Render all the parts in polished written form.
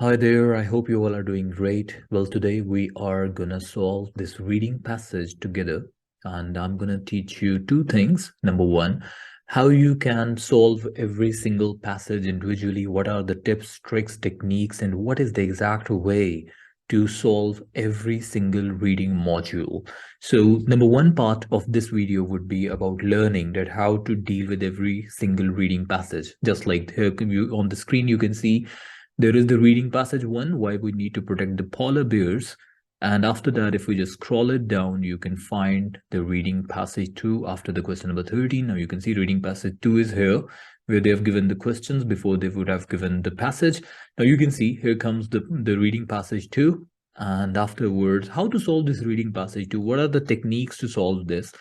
Hi there, I hope you all are doing great. Well, today we are gonna solve this reading passage together, and I'm gonna teach you two things. Number one, how you can solve every single passage individually. What are the tips, tricks, techniques, and what is the exact way to solve every single reading module. So number one part of this video would be about learning that how to deal with every single reading passage. Just like here on the screen, you can see there is the reading passage one, why we need to protect the polar bears. And after that, if we just scroll it down, you can find the reading passage two after the question number 13. Now you can see reading passage two is here, where they have given the questions before they would have given the passage. Now you can see here comes the reading passage two. And afterwards, how to solve this reading passage two, what are the techniques to solve this?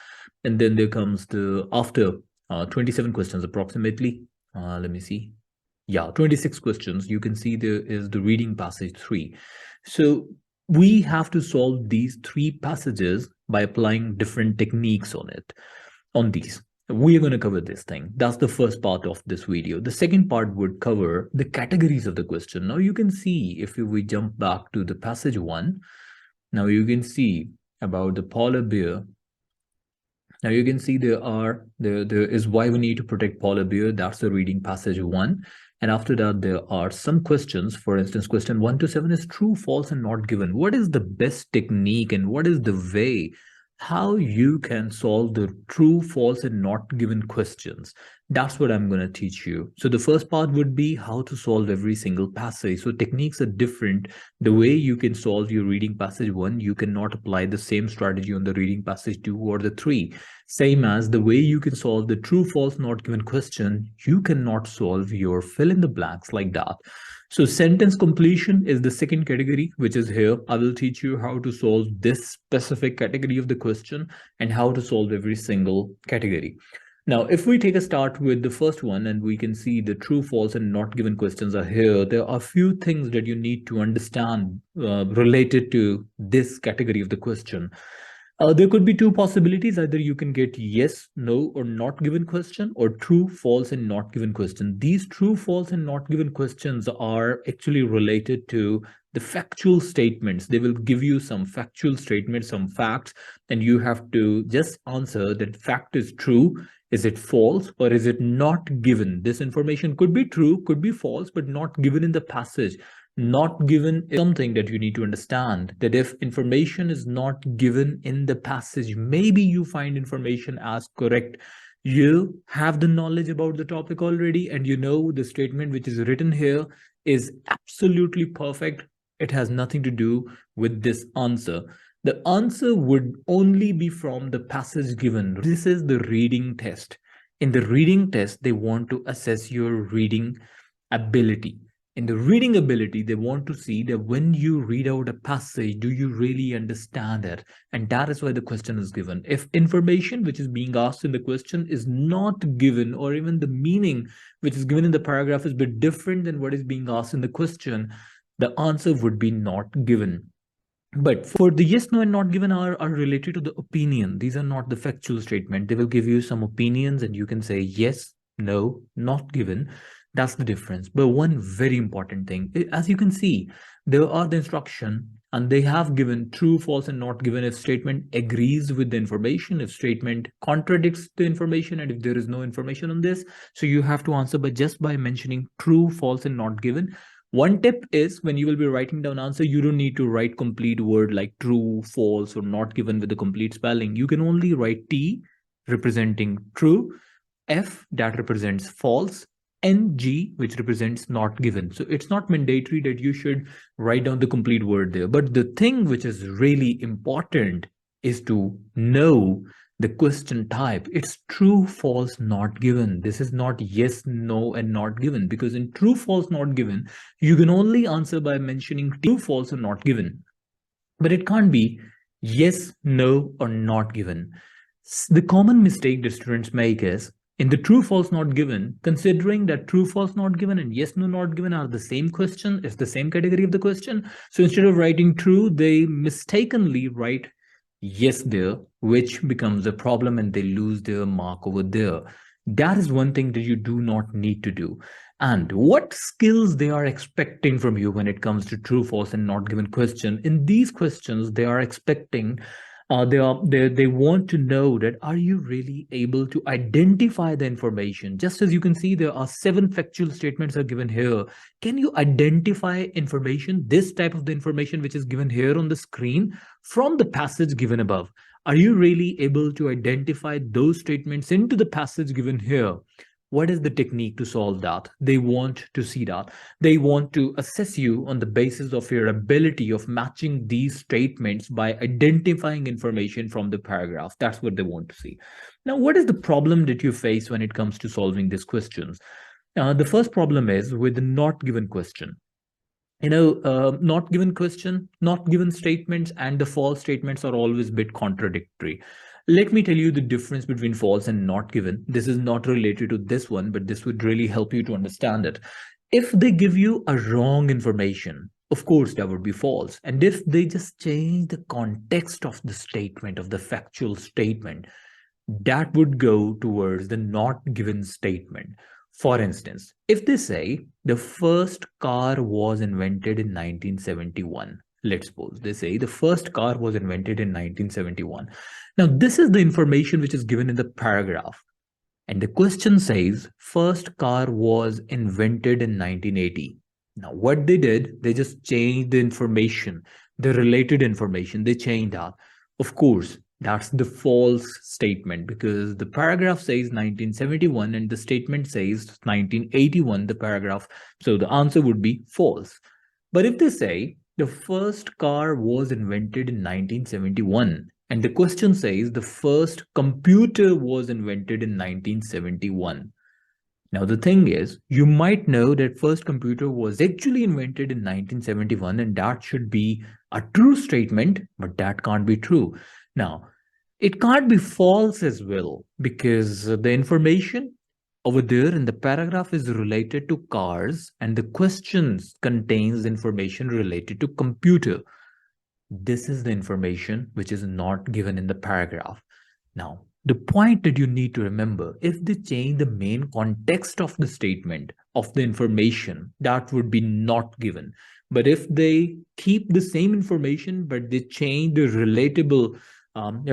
And then there comes the after 27 questions approximately. Let me see. Yeah, 26 questions. You can see there is the reading passage 3. So we have to solve these three passages by applying different techniques on these. We are going to cover this thing. That's the first part of this video. The second part would cover the categories of the question. Now you can see if we jump back to the passage 1, now you can see about the polar bear. Now you can see there is why we need to protect polar bear. That's the reading passage 1. And after that, there are some questions. For instance, question 1 to 7 is true, false, and not given. What is the best technique and what is the way how you can solve the true, false, and not given questions? That's what I'm going to teach you. So the first part would be how to solve every single passage. So techniques are different. The way you can solve your reading passage 1, you cannot apply the same strategy on the reading passage 2 or the 3. Same as the way you can solve the true, false, not given question, you cannot solve your fill in the blanks like that. So sentence completion is the second category, which is here. I will teach you how to solve this specific category of the question and how to solve every single category. Now, if we take a start with the first one and we can see the true, false, and not given questions are here, there are a few things that you need to understand related to this category of the question. There could be two possibilities. Either you can get yes, no, or not given question, or true, false, and not given question. These true, false, and not given questions are actually related to the factual statements. They will give you some factual statements, some facts, and you have to just answer that fact is true. Is it false or is it not given? This information could be true, could be false, but not given in the passage. Not given is something that you need to understand, that if information is not given in the passage, maybe you find information as correct. You have the knowledge about the topic already, and you know the statement which is written here is absolutely perfect. It has nothing to do with this answer. The answer would only be from the passage given. This is the reading test. In the reading test, they want to assess your reading ability. In the reading ability, they want to see that when you read out a passage, do you really understand it? And that is why the question is given. If information which is being asked in the question is not given, or even the meaning which is given in the paragraph is a bit different than what is being asked in the question, the answer would be not given. But for the yes, no, and not given are related to the opinion. These are not the factual statement. They will give you some opinions and you can say yes, no, not given. That's the difference. But one very important thing, as you can see, there are the instruction and they have given true, false, and not given if statement agrees with the information, if statement contradicts the information, and if there is no information on this. So you have to answer by just by mentioning true, false, and not given. One tip is when you will be writing down answer, you don't need to write complete word like true, false, or not given with the complete spelling. You can only write T representing true, F that represents false, NG which represents not given. So it's not mandatory that you should write down the complete word there. But the thing which is really important is to know the question type. It's true, false, not given. This is not yes, no, and not given, because in true, false, not given, you can only answer by mentioning true, false, or not given. But it can't be yes, no, or not given. The common mistake that students make is in the true, false, not given, considering that true, false, not given and yes, no, not given are the same question, it's the same category of the question. So instead of writing true, they mistakenly write yes there, which becomes a problem and they lose their mark over there. That is one thing that you do not need to do. And what skills they are expecting from you when it comes to true, false, and not given question. In these questions, they are expecting, they want to know that are you really able to identify the information? Just as you can see, there are 7 factual statements are given here. Can you identify information, this type of the information which is given here on the screen from the passage given above? Are you really able to identify those statements into the passage given here? What is the technique to solve that? They want to see that. They want to assess you on the basis of your ability of matching these statements by identifying information from the paragraph. That's what they want to see. Now, what is the problem that you face when it comes to solving these questions? The first problem is with the not given question. Not given question, not given statements, and the false statements are always a bit contradictory. Let me tell you the difference between false and not given. This is not related to this one, but this would really help you to understand it. If they give you a wrong information, of course, that would be false. And if they just change the context of the statement, of the factual statement, that would go towards the not given statement. For instance, if they say the first car was invented in 1971, let's suppose they say the first car was invented in 1971. Now, this is the information which is given in the paragraph. And the question says first car was invented in 1980. Now, what they did, they just changed the information, the related information, they changed that. Of course, that's the false statement because the paragraph says 1971 and the statement says 1981, the paragraph. So the answer would be false. But if they say the first car was invented in 1971, and the question says the first computer was invented in 1971. Now, the thing is, you might know that first computer was actually invented in 1971, and that should be a true statement, but that can't be true. Now, it can't be false as well because the information over there in the paragraph is related to cars and the questions contains information related to computer. This is the information which is not given in the paragraph. Now, the point that you need to remember, if they change the main context of the statement, of the information, that would be not given. But if they keep the same information, but they change the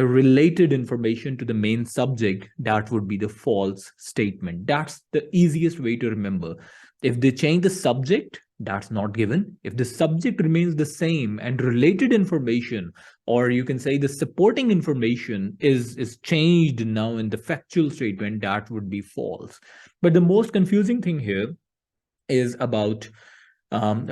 related information to the main subject, that would be the false statement. That's the easiest way to remember. If they change the subject, that's not given. If the subject remains the same and related information, or you can say the supporting information is changed now in the factual statement, that would be false. But the most confusing thing here is about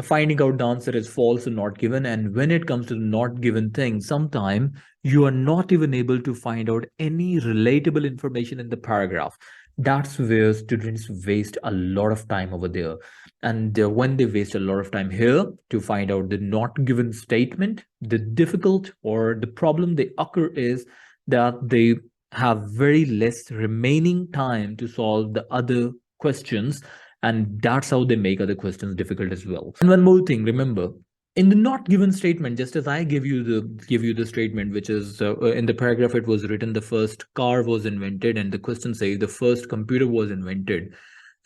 finding out the answer is false or not given. And when it comes to the not given thing, sometimes you are not even able to find out any relatable information in the paragraph. That's where students waste a lot of time over there. And when they waste a lot of time here to find out the not given statement, the difficult or the problem they occur is that they have very less remaining time to solve the other questions, and that's how they make other questions difficult as well. And one more thing, remember, in the not given statement, just as I give you the statement, which is in the paragraph, it was written the first car was invented, and the question says the first computer was invented.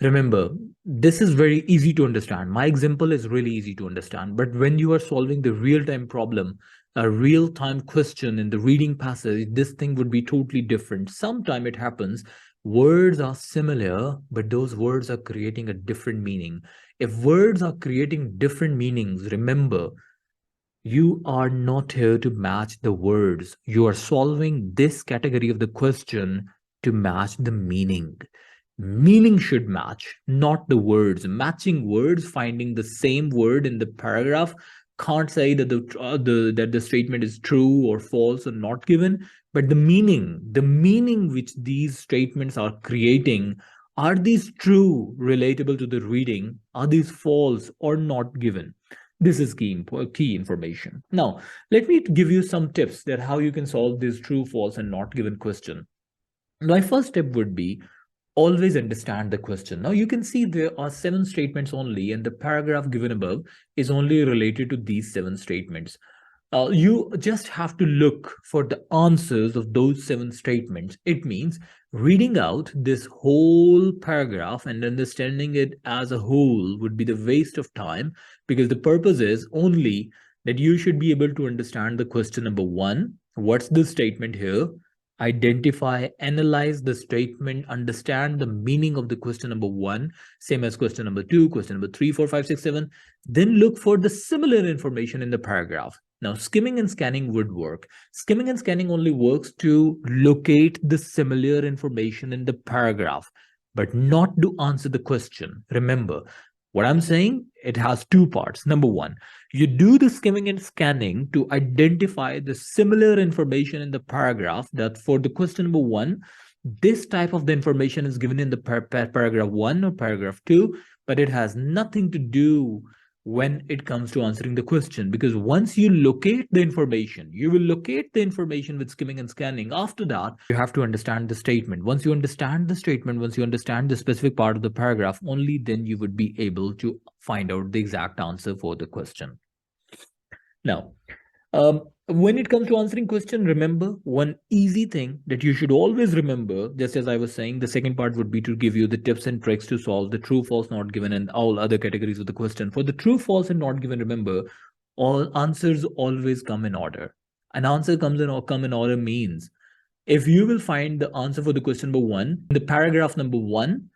Remember, this is very easy to understand. My example is really easy to understand. But when you are solving the real-time problem, a real-time question in the reading passage, this thing would be totally different. Sometimes it happens, words are similar, but those words are creating a different meaning. If words are creating different meanings, remember, you are not here to match the words. You are solving this category of the question to match the meaning. Meaning should match, not the words. Matching words, finding the same word in the paragraph, can't say that the statement is true or false or not given, but the meaning which these statements are creating, are these true, relatable to the reading? Are these false or not given? This is key information. Now, let me give you some tips that how you can solve this true, false, and not given question. My first tip would be always understand the question. Now you can see there are 7 statements only, and the paragraph given above is only related to these 7 statements. You just have to look for the answers of those 7 statements. It means reading out this whole paragraph and understanding it as a whole would be the waste of time, because the purpose is only that you should be able to understand the question number one. What's the statement here? Identify, analyze the statement, understand the meaning of the question number one, same as question number two, question number three, four, five, six, seven. Then look for the similar information in the paragraph. Now, skimming and scanning would work. Skimming and scanning only works to locate the similar information in the paragraph, but not to answer the question. Remember, what I'm saying, it has two parts. Number one, you do the skimming and scanning to identify the similar information in the paragraph, that for the question number one, this type of the information is given in the paragraph one or paragraph two, but it has nothing to do when it comes to answering the question, because once you locate the information, you will locate the information with skimming and scanning. After that, you have to understand the statement. Once you understand the statement, once you understand the specific part of the paragraph, only then you would be able to find out the exact answer for the question. Now, when it comes to answering question, remember one easy thing that you should always remember, just as I was saying, the second part would be to give you the tips and tricks to solve the true, false, not given, and all other categories of the question. For the true, false, and not given, remember, all answers always come in order. An answer come in order means if you will find the answer for the question number one in the paragraph number one,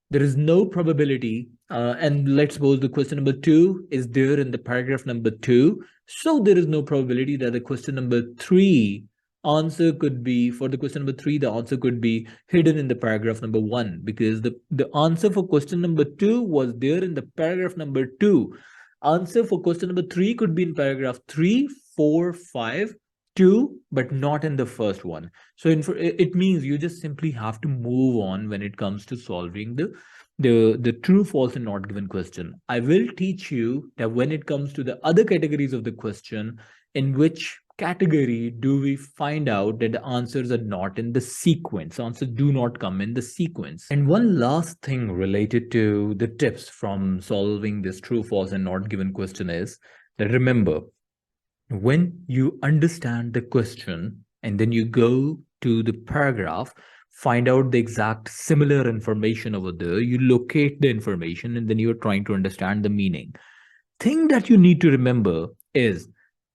there is no probability, and let's suppose the question number two is there in the paragraph number two, so there is no probability that the question number three answer could be, for the question number three, the answer could be hidden in the paragraph number one, because the answer for question number two was there in the paragraph number two. Answer for question number three could be in paragraph 3, 4, 5, 2, but not in the first one. So it means you just simply have to move on when it comes to solving the true, false, and not given question. I will teach you that when it comes to the other categories of the question, in which category do we find out that the answers are not in the sequence? Answers do not come in the sequence. And one last thing related to the tips from solving this true, false, and not given question is that remember, when you understand the question and then you go to the paragraph, find out the exact similar information over there, you locate the information, and then you're trying to understand the meaning. Thing that you need to remember is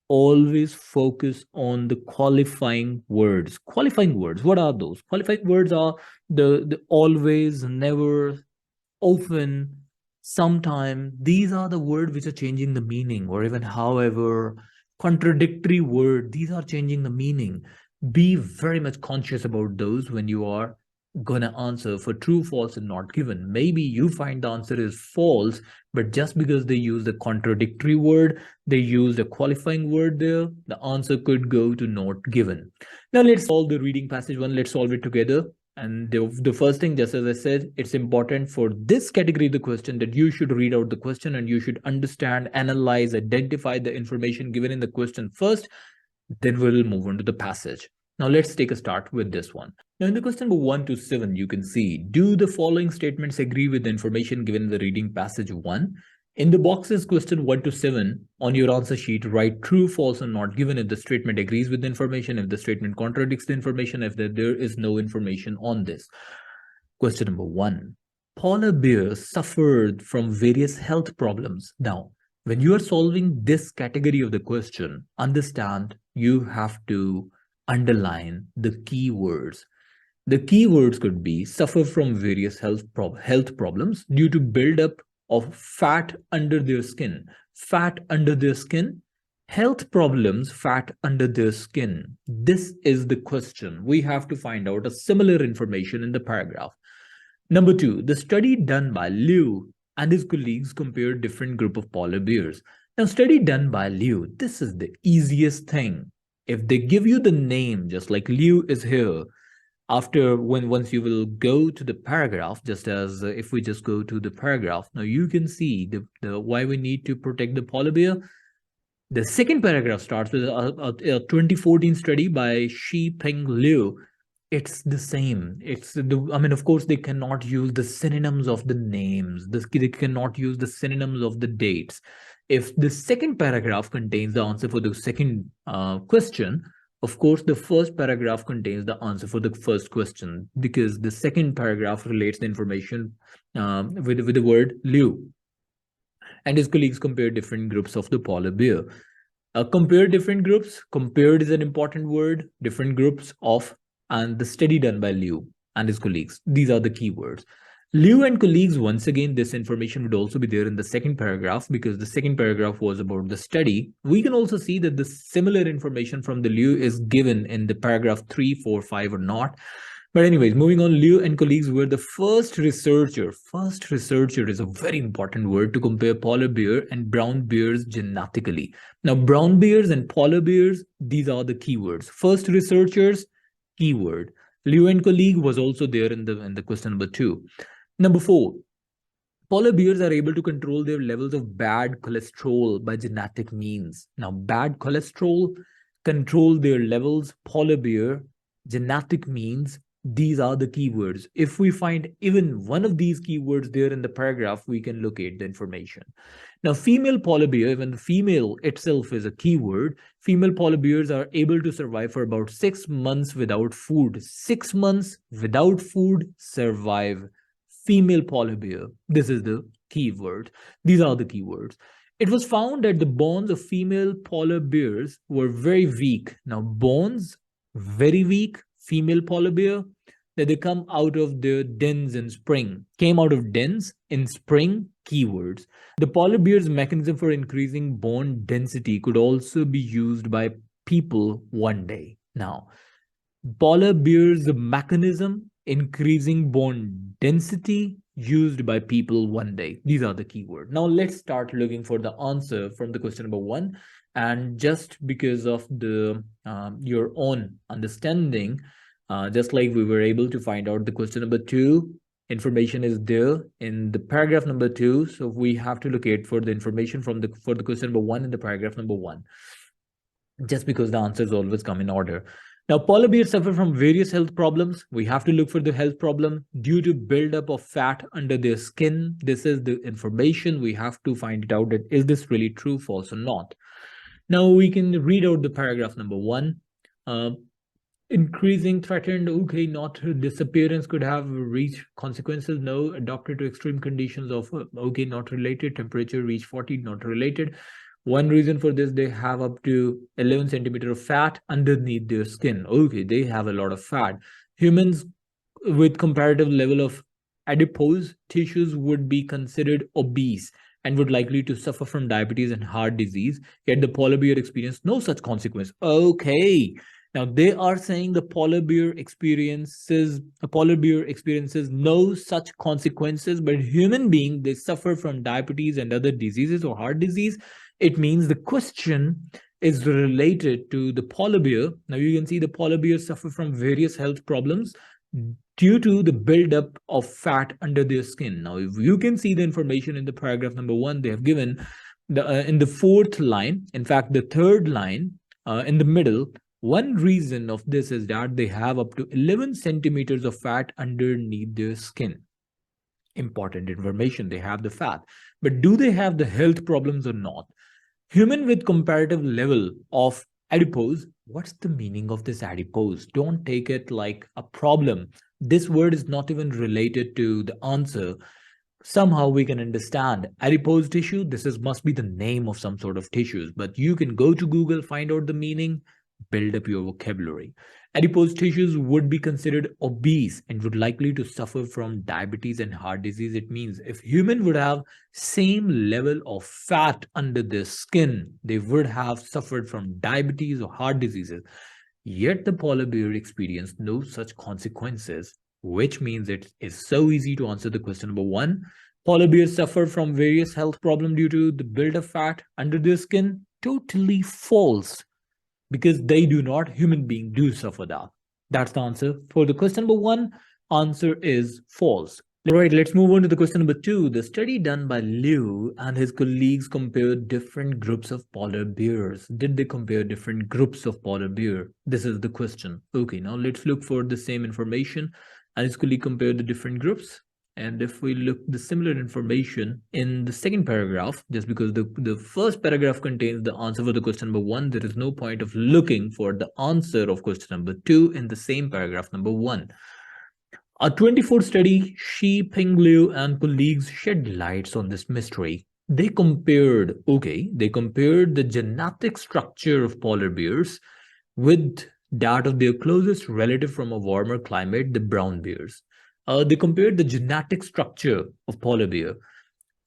always focus on the qualifying words. Qualifying words, what are those? Qualifying words are the always, never, often, sometime. These are the words which are changing the meaning, or even however. Contradictory word, these are changing the meaning. Be very much conscious about those when you are gonna answer for true, false, and not given. Maybe you find the answer is false, but just because they use the contradictory word, they use a qualifying word there, the answer could go to not given. Now let's solve the reading passage one. Let's solve it together. And the first thing, just as I said, it's important for this category of the question that you should read out the question and you should understand, analyze, identify the information given in the question first. Then we'll move on to the passage. Now let's take a start with this one. Now in the question number 1 to 7, you can see, do the following statements agree with the information given in the reading passage 1? In the boxes question 1 to 7 on your answer sheet, write true, false, and not given if the statement agrees with the information, if the statement contradicts the information, if there is no information on this. Question number 1. Polar bears suffered from various health problems. Now, when you are solving this category of the question, understand you have to underline the keywords. The keywords could be suffer from various health problems due to buildup of fat under their skin. Fat under their skin. Health problems, fat under their skin. This is the question. We have to find out a similar information in the paragraph. Number 2, the study done by Liu and his colleagues compared different group of polar bears. Now, study done by Liu, this is the easiest thing. If they give you the name, just like Liu is here, once you will go to the paragraph, just as if we just go to the paragraph, now you can see the why we need to protect the polar bear. The second paragraph starts with a 2014 study by Shi Peng Liu. It's the same. I mean, of course, they cannot use the synonyms of the names. They cannot use the synonyms of the dates. If the second paragraph contains the answer for the second question, of course, the first paragraph contains the answer for the first question because the second paragraph relates the information with the word Liu. And his colleagues compared different groups of the polar bear. Compare different groups. Compared is an important word. Different groups of, and the study done by Liu and his colleagues. These are the keywords. Liu and colleagues, once again, this information would also be there in the second paragraph because the second paragraph was about the study. We can also see that the similar information from the Liu is given in the paragraph 3, 4, 5 or not. But anyways, moving on, Liu and colleagues were the first researcher. First researcher is a very important word to compare polar bear and brown bears genetically. Now, brown bears and polar bears, these are the keywords. First researchers, keyword. Liu and colleague was also there in the question number 2. Number 4, polar bears are able to control their levels of bad cholesterol by genetic means. Now, bad cholesterol, control their levels, polar bear, genetic means, these are the keywords. If we find even one of these keywords there in the paragraph, we can locate the information. Now, female polar bear, even female itself is a keyword. Female polar bears are able to survive for about 6 months without food. 6 months without food, survive. Female polar bear. This is the keyword. These are the keywords. It was found that the bones of female polar bears were very weak. Now, bones, very weak, female polar bear, that they come out of their dens in spring. Came out of dens in spring, keywords. The polar bear's mechanism for increasing bone density could also be used by people one day. Now, polar bear's mechanism increasing bone density used by people one day. These are the keywords. Now let's start looking for the answer from the question number 1. And just because of the your own understanding, just like we were able to find out the question number 2, information is there in the paragraph number 2. So we have to locate for the information for the question number 1 in the paragraph number 1. Just because the answers always come in order. Now, polar bears suffer from various health problems. We have to look for the health problem due to buildup of fat under their skin. This is the information. We have to find it out that is this really true, false, or not. Now, we can read out the paragraph number 1. Increasing threatened, okay, not disappearance could have reached consequences. No, adapted to extreme conditions of, okay, not related. Temperature reach 40, not related. One reason for this, they have up to 11 centimeter of fat underneath their skin. Okay, they have a lot of fat. Humans with comparative level of adipose tissues would be considered obese and would likely to suffer from diabetes and heart disease. Yet the polar bear experienced no such consequence. Okay. Now they are saying the polar bear experiences no such consequences, but human being, they suffer from diabetes and other diseases or heart disease. It means the question is related to the polar bear. Now you can see the polar bears suffer from various health problems due to the buildup of fat under their skin. Now, if you can see the information in the paragraph number 1, they have given in the 4th line, in fact, the 3rd line in the middle, one reason of this is that they have up to 11 centimeters of fat underneath their skin. Important information, they have the fat. But do they have the health problems or not? Human with comparative level of adipose. What's the meaning of this adipose? Don't take it like a problem. This word is not even related to the answer. Somehow we can understand adipose tissue. This must be the name of some sort of tissues, but you can go to Google, find out the meaning, build up your vocabulary. Adipose tissues would be considered obese and would likely to suffer from diabetes and heart disease. It means if human would have same level of fat under their skin, they would have suffered from diabetes or heart diseases. Yet the polar bear experienced no such consequences, which means it is so easy to answer the question number 1. Polar bears suffer from various health problems due to the build of fat under their skin. Totally false. Because they do not, human beings do suffer that. That's the answer. For the question number 1, answer is false. All right, let's move on to the question number 2. The study done by Liu and his colleagues compared different groups of polar bears. Did they compare different groups of polar bear? This is the question. Okay, now let's look for the same information. And his colleague compared the different groups. And if we look the similar information in the second paragraph, just because the first paragraph contains the answer for the question number 1, there is no point of looking for the answer of question number 2 in the same paragraph number 1. A 24 study, Shi Ping Liu and colleagues shed lights on this mystery. They compared the genetic structure of polar bears with that of their closest relative from a warmer climate, the brown bears. They compared the genetic structure of polar bear.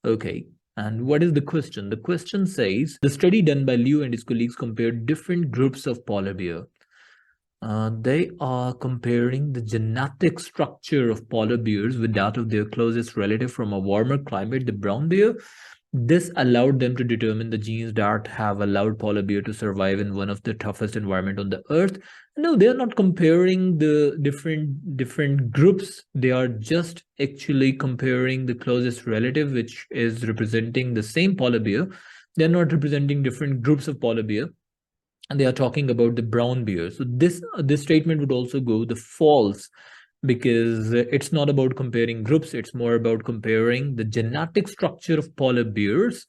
Okay. And what is the question? The question says the study done by Liu and his colleagues compared different groups of polar bear. They are comparing the genetic structure of polar bears with that of their closest relative from a warmer climate, the brown bear. This allowed them to determine the genes that have allowed polar bear to survive in one of the toughest environment on the earth. No, they are not comparing the different groups. They are just actually comparing the closest relative, which is representing the same polar bear. They are not representing different groups of polar bear, and they are talking about the brown bear. So this statement would also go the false, because it's not about comparing groups, it's more about comparing the genetic structure of polar bears,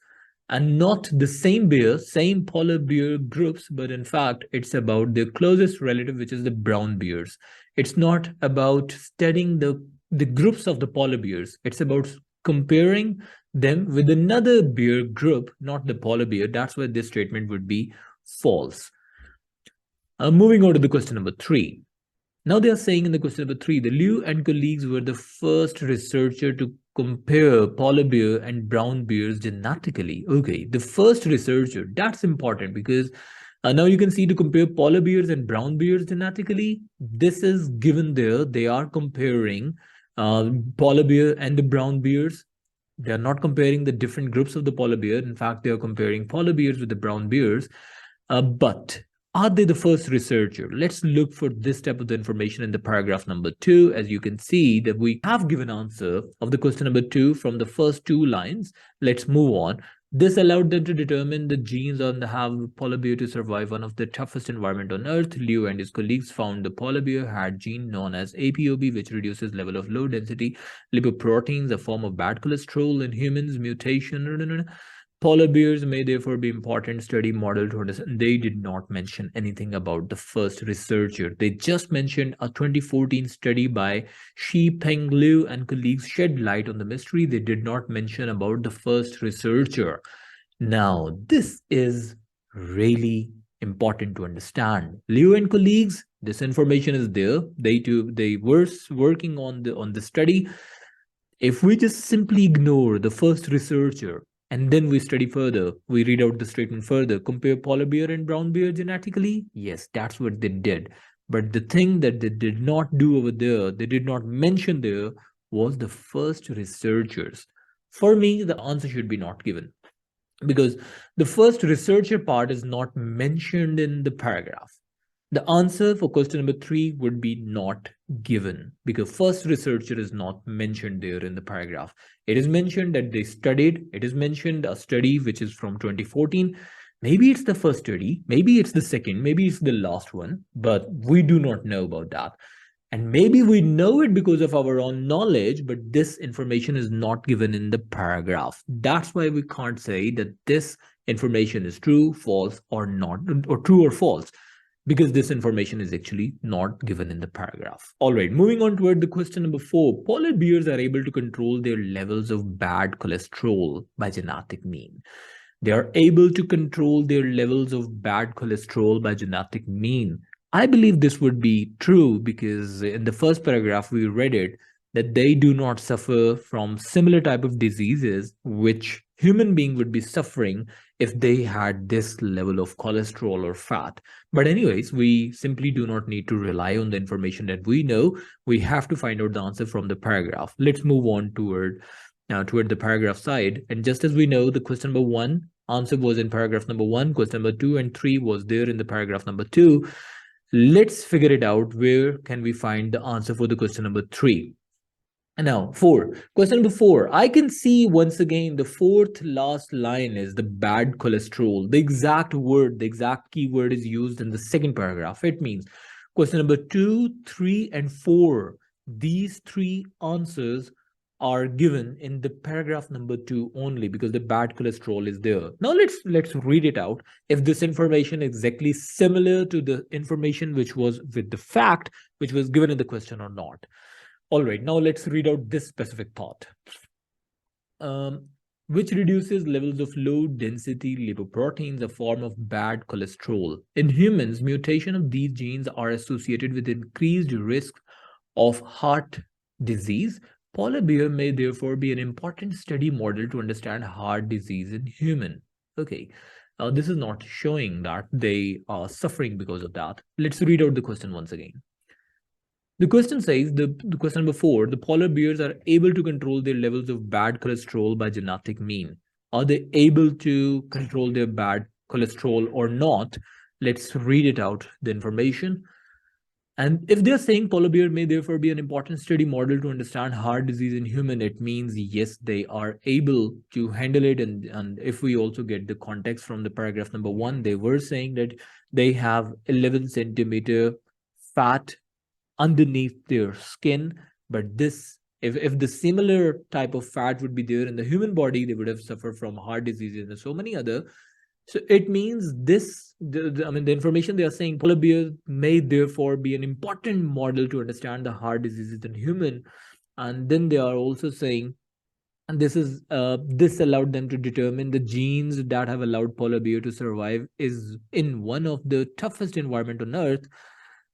and not the same polar bear groups, but in fact it's about their closest relative, which is the brown bears. It's not about studying the groups of the polar bears, it's about comparing them with another bear group, not the polar bear. That's why this statement would be false. Moving on to the question number 3. Now they are saying in the question number 3, the Liu and colleagues were the first researcher to compare polar bear and brown bears genetically. Okay, the first researcher, that's important, because now you can see to compare polar bears and brown bears genetically. This is given there. They are comparing polar bear and the brown bears. They are not comparing the different groups of the polar bear. In fact, they are comparing polar bears with the brown bears. But are they the first researcher? Let's look for this type of the information in the paragraph number 2. As you can see that we have given answer of the question number 2 from the first 2 lines. Let's move on. This allowed them to determine the genes on the have polar bear to survive one of the toughest environment on earth. Liu and his colleagues found the polar bear had gene known as APOB, which reduces level of low density lipoproteins, a form of bad cholesterol in humans. Mutation. Polar bears may therefore be important study model to understand. They did not mention anything about the first researcher. They just mentioned a 2014 study by Shi Peng Liu and colleagues shed light on the mystery. They did not mention about the first researcher. Now, this is really important to understand. Liu and colleagues, this information is there. They were working on the study. If we just simply ignore the first researcher, and then we study further, we read out the statement further, compare polar bear and brown bear genetically. Yes, that's what they did. But the thing that they did not do over there, they did not mention there, was the first researchers. For me, the answer should be not given, because the first researcher part is not mentioned in the paragraph. The answer for question number 3 would be not given, because first researcher is not mentioned there in the paragraph. It is mentioned that they studied. It is mentioned a study which is from 2014. Maybe it's the first study, maybe it's the second, maybe it's the last one, but we do not know about that. And maybe we know it because of our own knowledge, but this information is not given in the paragraph. That's why we can't say that this information is true, false, or not, or true or false, because this information is actually not given in the paragraph. All right, moving on toward the question number 4. Polar bears are able to control their levels of bad cholesterol by genetic mean. They are able to control their levels of bad cholesterol by genetic mean. I believe this would be true, because in the first paragraph we read it that they do not suffer from similar type of diseases which human being would be suffering if they had this level of cholesterol or fat. But anyways, we simply do not need to rely on the information that we know. We have to find out the answer from the paragraph. Let's move on toward the paragraph side. And just as we know, the question number 1 answer was in paragraph number 1, question number 2 and 3 was there in the paragraph number 2. Let's figure it out. Where can we find the answer for the question number 3? And now 4. Question number 4. I can see once again the fourth last line is the bad cholesterol. The exact word, the exact keyword is used in the second paragraph. It means question number 2, 3, and 4. These 3 answers are given in the paragraph number 2 only, because the bad cholesterol is there. Now let's read it out. If this information is exactly similar to the information which was with the fact which was given in the question or not. All right, now let's read out this specific thought. Which reduces levels of low density lipoproteins, a form of bad cholesterol. In humans, mutation of these genes are associated with increased risk of heart disease. Polar bear may therefore be an important study model to understand heart disease in human. Okay, this is not showing that they are suffering because of that. Let's read out the question once again. The question says, the question number 4, the polar bears are able to control their levels of bad cholesterol by genetic mean. Are they able to control their bad cholesterol or not? Let's read it out, the information. And if they're saying polar bear may therefore be an important study model to understand heart disease in human, it means yes, they are able to handle it. And if we also get the context from the paragraph number 1, they were saying that they have 11 centimeter fat underneath their skin. But this, if the similar type of fat would be there in the human body, they would have suffered from heart diseases and so many other. So it means this, I mean, the information they are saying, polar bears may therefore be an important model to understand the heart diseases in human. And then they are also saying, and this allowed them to determine the genes that have allowed polar bear to survive is in one of the toughest environment on earth.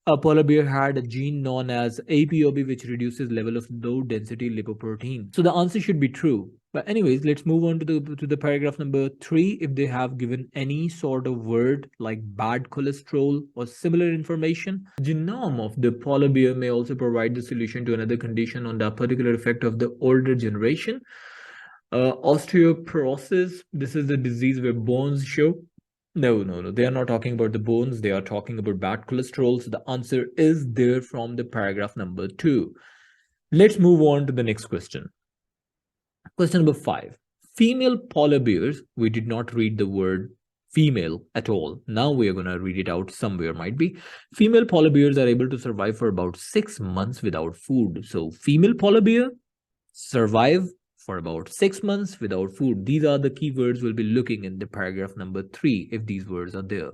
A polar bear had a gene known as APOB, which reduces level of low density lipoprotein. So the answer should be true. But anyways, let's move on to the paragraph number 3. If they have given any sort of word like bad cholesterol or similar information, the genome of the polar bear may also provide the solution to another condition on the particular effect of the older generation. Osteoporosis. This is the disease where bones show. No. They are not talking about the bones. They are talking about bad cholesterol. So the answer is there from the paragraph number 2. Let's move on to the next question. Question number 5. Female polar bears. We did not read the word female at all. Now we are going to read it out somewhere, might be. Female polar bears are able to survive for about 6 months without food. So female polar bear survive for about 6 months without food. These are the keywords we'll be looking in the paragraph number 3 if these words are there.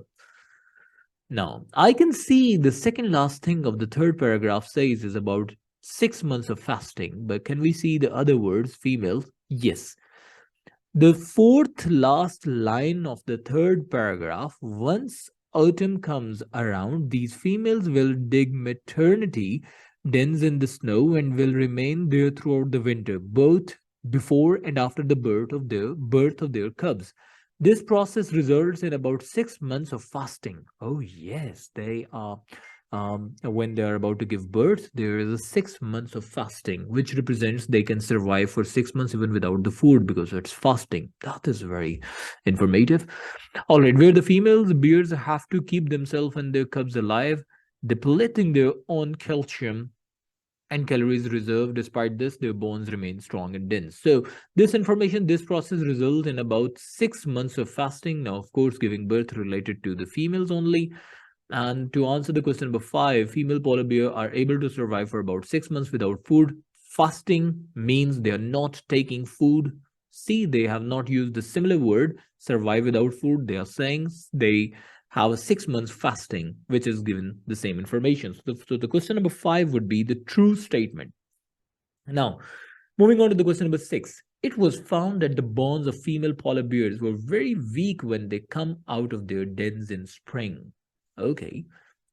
Now, I can see the second last thing of the third paragraph says is about 6 months of fasting, but can we see the other words, females? Yes. The fourth last line of the third paragraph, once autumn comes around, these females will dig maternity dens in the snow and will remain there throughout the winter, both before and after the birth of their cubs. This process results in about 6 months of fasting. Oh yes, they are. When they are about to give birth, there is a 6 months of fasting, which represents they can survive for 6 months even without the food because it's fasting. That is very informative. All right, where the females bears have to keep themselves and their cubs alive, depleting their own calcium and calories reserve. Despite this, their bones remain strong and dense. So this information, this process results in about 6 months of fasting. Now, of course, giving birth related to the females only. And to answer the question number 5, female polar bear are able to survive for about 6 months without food. Fasting means they are not taking food. See, they have not used the similar word, survive without food. They are saying they have a 6 months fasting, which is given the same information. So the question number 5 would be the true statement. Now, moving on to the question number 6. It was found that the bones of female polar bears were very weak when they come out of their dens in spring. Okay,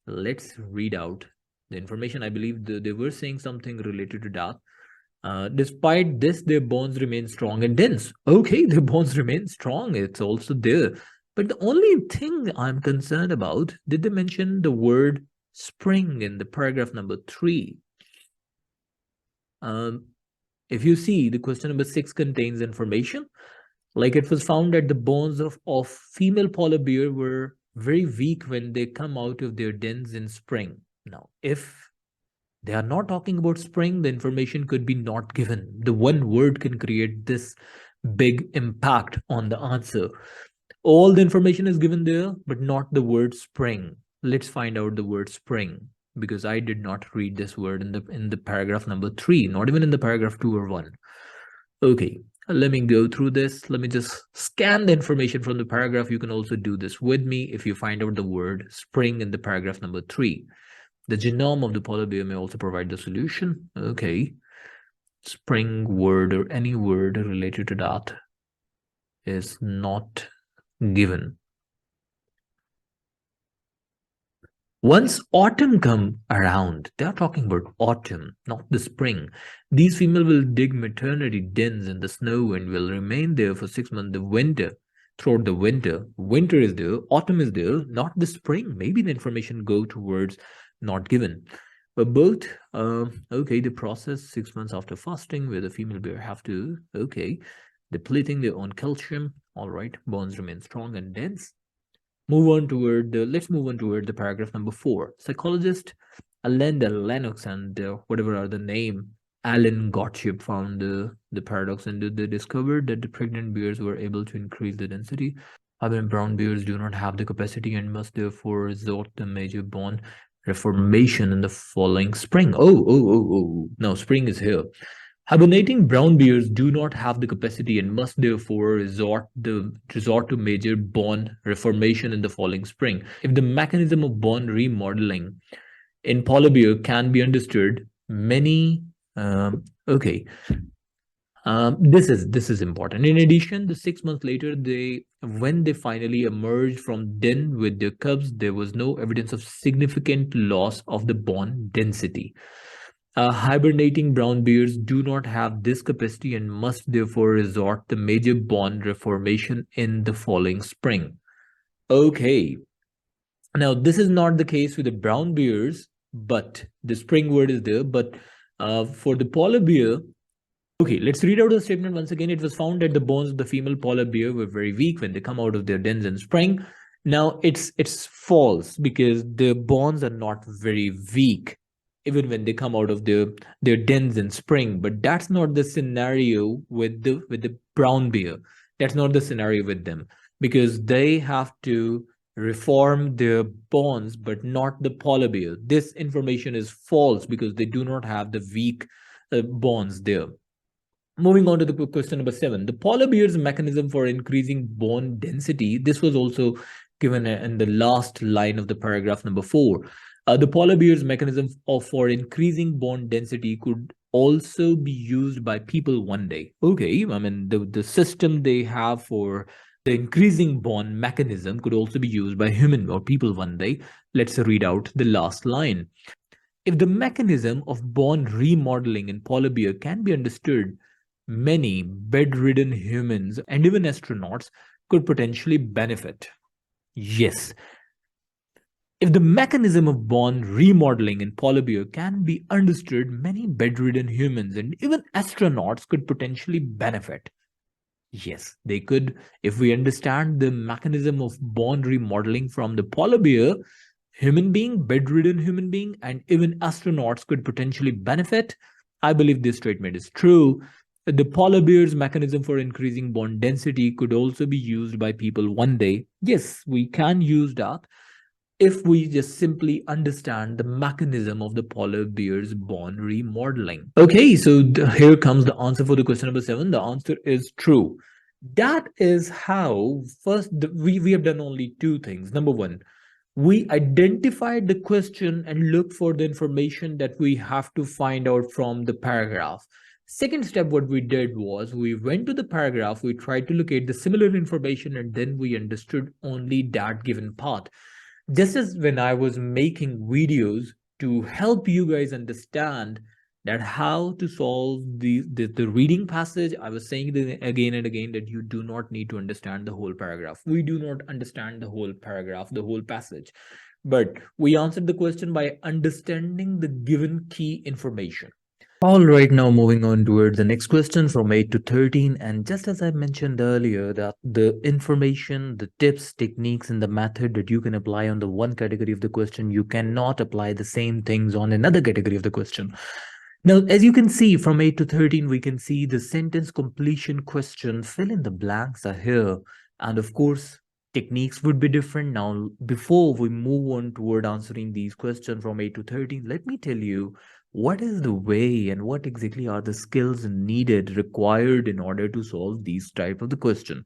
let's read out the information. I believe they were saying something related to that. Despite this, their bones remain strong and dense. Okay, their bones remain strong. It's also there. But the only thing I'm concerned about, did they mention the word spring in the paragraph number 3? If you see, the question number 6 contains information. Like it was found that the bones of female polar bear were very weak when they come out of their dens in spring. Now, if they are not talking about spring, the information could be not given. The one word can create this big impact on the answer. All the information is given there, but not the word spring. Let's find out the word spring. because I did not read this word in the paragraph number 3, not even in the paragraph 2 or 1. Okay, let me go through this. Let me just scan the information from the paragraph. You can also do this with me if you find out the word spring in the paragraph number 3. The genome of the polar bear may also provide the solution. Okay, spring word or any word related to that is not given. Once autumn come around, they are talking about autumn, not the spring. These female will dig maternity dens in the snow and will remain there for 6 months. The winter, throughout the winter, winter is there, autumn is there, not the spring. Maybe the information go towards not given. But both, okay, the process 6 months after fasting, where the female bear have to, okay, depleting their own calcium. All right, bones remain strong and dense. Let's move on toward the paragraph number 4. Psychologist Alenda Lennox and whatever other name Alan Gottschalk found the paradox, and they discovered that the pregnant bears were able to increase the density. However, brown bears do not have the capacity and must therefore resort to major bone reformation in the following spring. Oh. Now spring is here. Hibernating brown bears do not have the capacity and must therefore resort to major bone reformation in the following spring. If the mechanism of bone remodeling in polar bear can be understood, many okay. This is important. In addition, the 6 months later, when they finally emerged from den with their cubs, there was no evidence of significant loss of the bone density. Hibernating brown bears do not have this capacity and must therefore resort to major bone reformation in the following spring. Okay. Now, this is not the case with the brown bears, but the spring word is there. But for the polar bear, okay, let's read out the statement once again. It was found that the bones of the female polar bear were very weak when they come out of their dens in spring. Now, it's false because the bones are not very weak even when they come out of their dens in spring. But that's not the scenario with the brown bear. That's not the scenario with them, because they have to reform their bones, but not the polar bear. This information is false because they do not have the weak bones there. Moving on to the question number 7, the polar bear's mechanism for increasing bone density. This was also given in the last line of the paragraph number 4. The polar bear's mechanism for increasing bone density could also be used by people one day. Okay, I mean, the system they have for the increasing bone mechanism could also be used by human or people one day. Let's read out the last line. If the mechanism of bone remodeling in polar bear can be understood, many bedridden humans and even astronauts could potentially benefit. Yes. If the mechanism of bone remodeling in polar bear can be understood, many bedridden humans and even astronauts could potentially benefit. Yes, they could. If we understand the mechanism of bone remodeling from the polar bear, human being, bedridden human being, and even astronauts could potentially benefit. I believe this statement is true. The polar bear's mechanism for increasing bone density could also be used by people one day. Yes, we can use that if we just simply understand the mechanism of the polar bear's bone remodeling. Okay, so here comes the answer for the question number 7. The answer is true. That is how first we have done only 2 things. Number 1, we identified the question and looked for the information that we have to find out from the paragraph. Second step, what we did was we went to the paragraph, we tried to locate the similar information, and then we understood only that given part. This is when I was making videos to help you guys understand that how to solve the reading passage. I was saying again and again that you do not need to understand the whole paragraph. We do not understand the whole paragraph, the whole passage, but we answered the question by understanding the given key information. All right, now moving on towards the next question from 8 to 13. And just as I mentioned earlier, that the information, the tips, techniques, and the method that you can apply on the one category of the question, you cannot apply the same things on another category of the question. Now, as you can see from 8 to 13, we can see the sentence completion question, fill in the blanks are here. And of course, techniques would be different. Now, before we move on toward answering these questions from 8 to 13, let me tell you what is the way and what exactly are the skills needed required in order to solve these type of the question.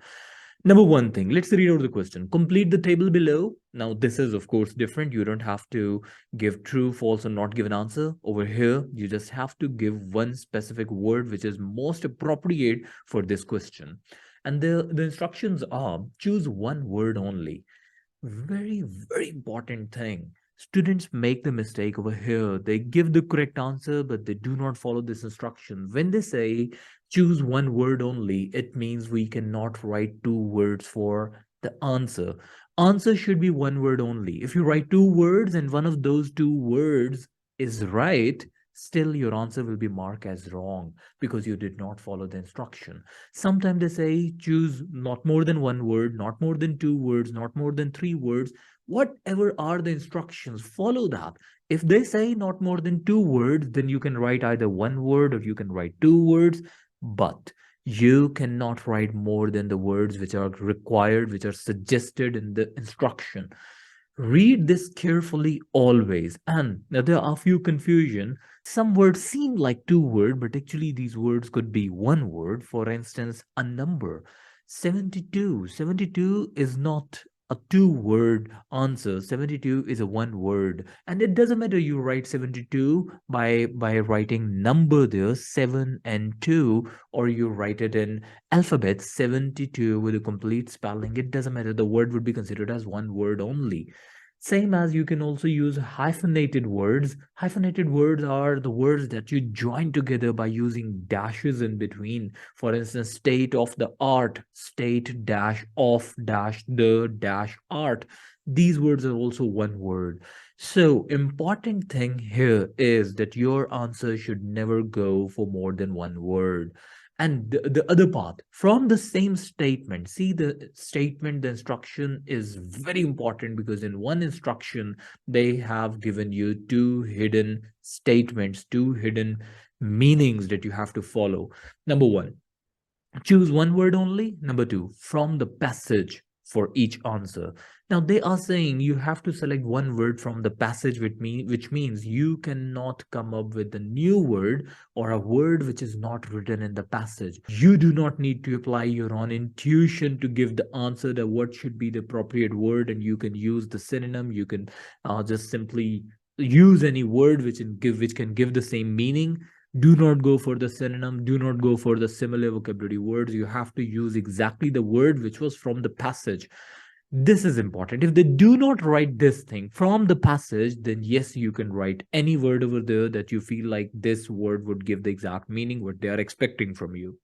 Number one thing, let's read out the question. Complete the table below. Now, this is of course different. You don't have to give true, false, or not give an answer. Over here, you just have to give one specific word which is most appropriate for this question. And the instructions are choose one word only. Very, very important thing. Students make the mistake over here. They give the correct answer, but they do not follow this instruction. When they say choose one word only, it means we cannot write two words for the answer. Answer should be one word only. If you write two words and one of those two words is right, still your answer will be marked as wrong because you did not follow the instruction. Sometimes they say choose not more than one word, not more than two words, not more than three words. Whatever are the instructions, follow that. If they say not more than two words, then you can write either one word or you can write two words, but you cannot write more than the words which are required, which are suggested in the instruction. Read this carefully always. And now there are a few confusion. Some words seem like two words, but actually these words could be one word. For instance, a number 72. 72 is not a two-word answer. 72 is a one word. And it doesn't matter you write 72 by writing number there, 7 and 2, or you write it in alphabet 72 with a complete spelling. It doesn't matter. The word would be considered as one word only. Same as you can also use hyphenated words. Hyphenated words are the words that you join together by using dashes in between. For instance, state of the art, state dash of dash the dash art. These words are also one word. So, important thing here is that your answer should never go for more than one word. And the other part from the same statement, see the statement, the instruction is very important because in one instruction, they have given you two hidden statements, two hidden meanings that you have to follow. Number one, choose one word only. Number two, from the passage for each answer. Now they are saying you have to select one word from the passage with me, which means you cannot come up with a new word or a word which is not written in the passage. You do not need to apply your own intuition to give the answer that what should be the appropriate word, and you can use the synonym. You can just simply use any word which can give the same meaning. Do not go for the synonym, do not go for the similar vocabulary words. You have to use exactly the word which was from the passage. This is important. If they do not write this thing from the passage, then yes, you can write any word over there that you feel like this word would give the exact meaning what they are expecting from you.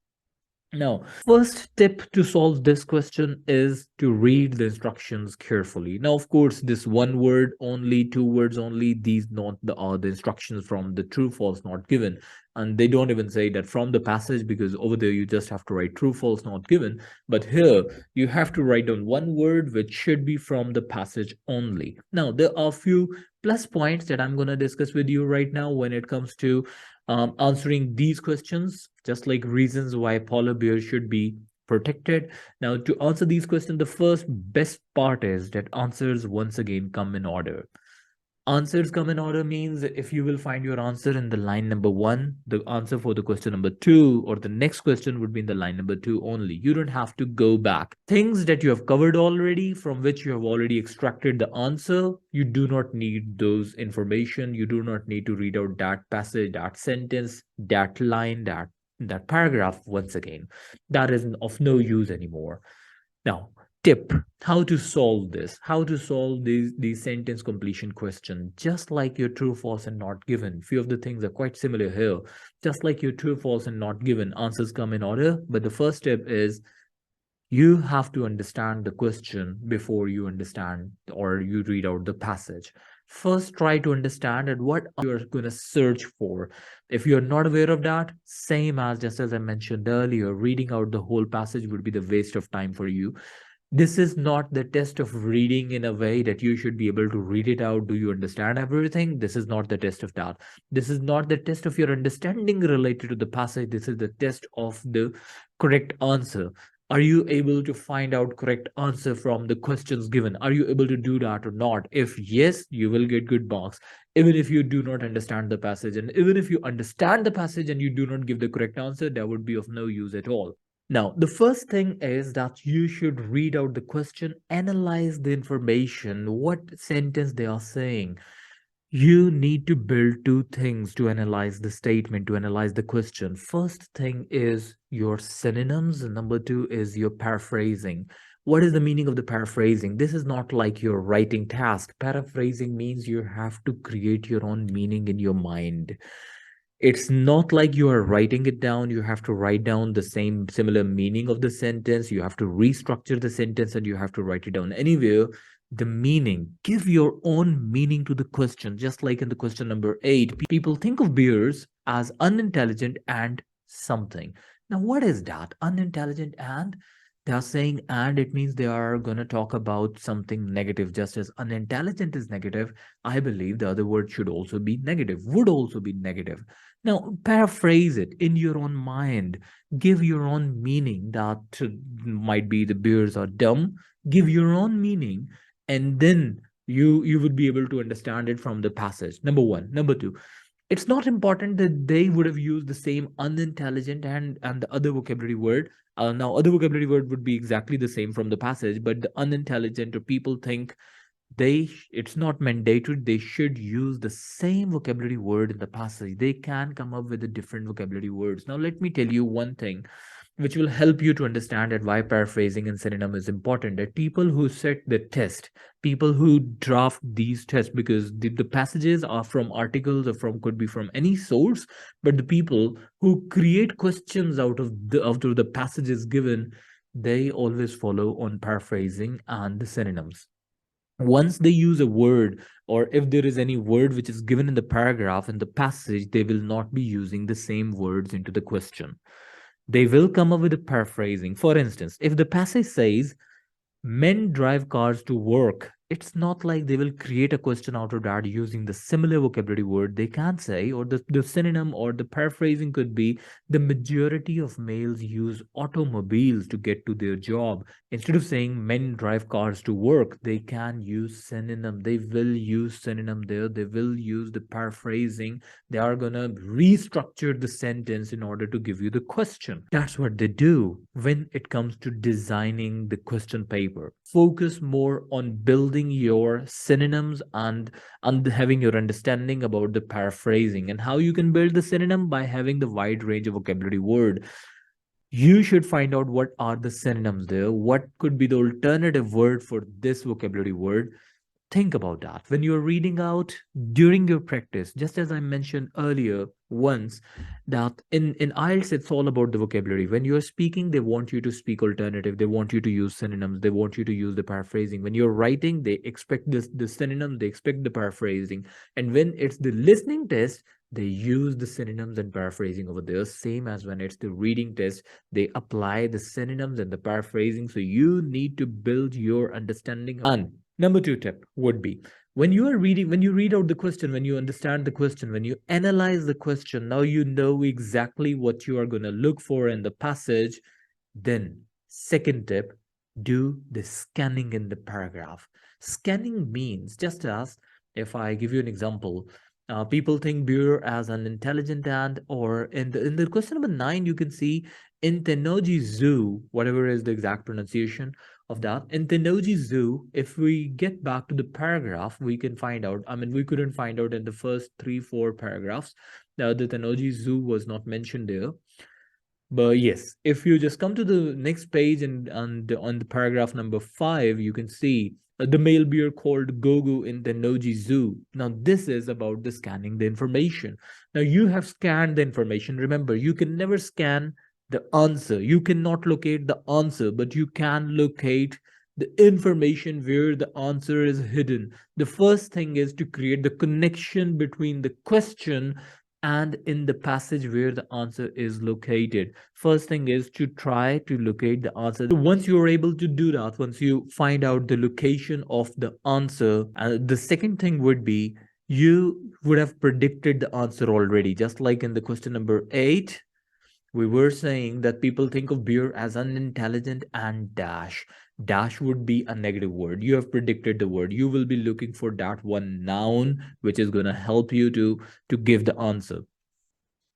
Now, first tip to solve this question is to read the instructions carefully. Now, of course, this one word only, two words only, these not the are the instructions from the true false not given. And they don't even say that from the passage because over there you just have to write true false not given. But here you have to write down one word which should be from the passage only. Now, there are a few plus points that I'm going to discuss with you right now when it comes to answering these questions, just like reasons why polar bears should be protected. Now, to answer these questions, the first best part is that answers once again come in order. Answers come in order means if you will find your answer in the line number one, the answer for the question number two, or the next question would be in the line number two only. You don't have to go back. Things that you have covered already, from which you have already extracted the answer, you do not need those information. You do not need to read out that passage, that sentence, that line, that paragraph once again. That is of no use anymore. Now, tip how to solve this, how to solve these sentence completion question. Just like your true false and not given, few of the things are quite similar here. Just like your true false and not given, answers come in order, but the first step is you have to understand the question before you understand or you read out the passage. First, try to understand at what you're going to search for. If you're not aware of that, same as just as I mentioned earlier, reading out the whole passage would be the waste of time for you. This is not the test of reading in a way that you should be able to read it out. Do you understand everything? This is not the test of that. This is not the test of your understanding related to the passage. This is the test of the correct answer. Are you able to find out correct answer from the questions given? Are you able to do that or not? If yes, you will get good marks. Even if you do not understand the passage, and even if you understand the passage and you do not give the correct answer, that would be of no use at all. Now, the first thing is that you should read out the question, analyze the information, what sentence they are saying. You need to build two things to analyze the statement, to analyze the question. First thing is your synonyms, and number two is your paraphrasing. What is the meaning of the paraphrasing? This is not like your writing task. Paraphrasing means you have to create your own meaning in your mind. It's not like you are writing it down. You have to write down the same similar meaning of the sentence. You have to restructure the sentence and you have to write it down anywhere. The meaning, give your own meaning to the question. Just like in the question number 8, people think of bears as unintelligent and something. Now, what is that? Unintelligent and? They are saying and, it means they are going to talk about something negative. Just as unintelligent is negative, I believe the other word should also be negative, would also be negative. Now, paraphrase it in your own mind. Give your own meaning. That might be the bears are dumb. Give your own meaning, and then you would be able to understand it from the passage. Number one. Number two, it's not important that they would have used the same unintelligent and the other vocabulary word. Now, other vocabulary word would be exactly the same from the passage, but the unintelligent or people think it's not mandatory they should use the same vocabulary word in the passage. They can come up with the different vocabulary words. Now let me tell you one thing which will help you to understand that why paraphrasing and synonym is important. That people who set the test, people who draft these tests, because the passages are from articles or from could be from any source, but the people who create questions out of the passages given, they always follow on paraphrasing and the synonyms. Once they use a word, or if there is any word which is given in the paragraph in the passage, they will not be using the same words into the question. They will come up with a paraphrasing. For instance, if the passage says men drive cars to work, it's not like they will create a question out of that using the similar vocabulary word. They can say, or the synonym or the paraphrasing could be, the majority of males use automobiles to get to their job. Instead of saying men drive cars to work, they can use synonym. They will use synonym there. They will use the paraphrasing. They are gonna restructure the sentence in order to give you the question. That's what they do when it comes to designing the question paper. Focus more on building your synonyms and having your understanding about the paraphrasing. And how you can build the synonym? By having the wide range of vocabulary word. You should find out what are the synonyms there, what could be the alternative word for this vocabulary word. Think about that when you're reading out during your practice. Just as I mentioned earlier once, that in IELTS it's all about the vocabulary. When you're speaking, they want you to speak alternative, they want you to use synonyms, they want you to use the paraphrasing. When you're writing, they expect this the synonym, they expect the paraphrasing. And when it's the listening test, they use the synonyms and paraphrasing over there. Same as when it's the reading test, they apply the synonyms and the paraphrasing. So you need to build your understanding. And number two tip would be, when you are reading, when you read out the question, when you understand the question, when you analyze the question, now you know exactly what you are going to look for in the passage. Then, second tip, do the scanning in the paragraph. Scanning means, just as if I give you an example, people think beer as an intelligent ant, or in the question number 9, you can see in Tennoji Zoo, whatever is the exact pronunciation of that. In Tennoji Zoo, if we get back to the paragraph, we can find out. I mean, we couldn't find out in the first 3-4 paragraphs. Now, the Tennoji Zoo was not mentioned there. But yes, if you just come to the next page and on the paragraph number 5, you can see the male bear called Gogo in the Noji Zoo. Now, this is about the scanning the information. Now, you have scanned the information. Remember, you can never scan the answer. You cannot locate the answer, but you can locate the information where the answer is hidden. The first thing is to create the connection between the question and in the passage where the answer is located. First thing is to try to locate the answer. So once you are able to do that, once you find out the location of the answer, the second thing would be, you would have predicted the answer already. Just like in the question number 8, We were saying that people think of beer as unintelligent and dash. Dash would be a negative word. You have predicted the word. You will be looking for that one noun which is going to help you to give the answer.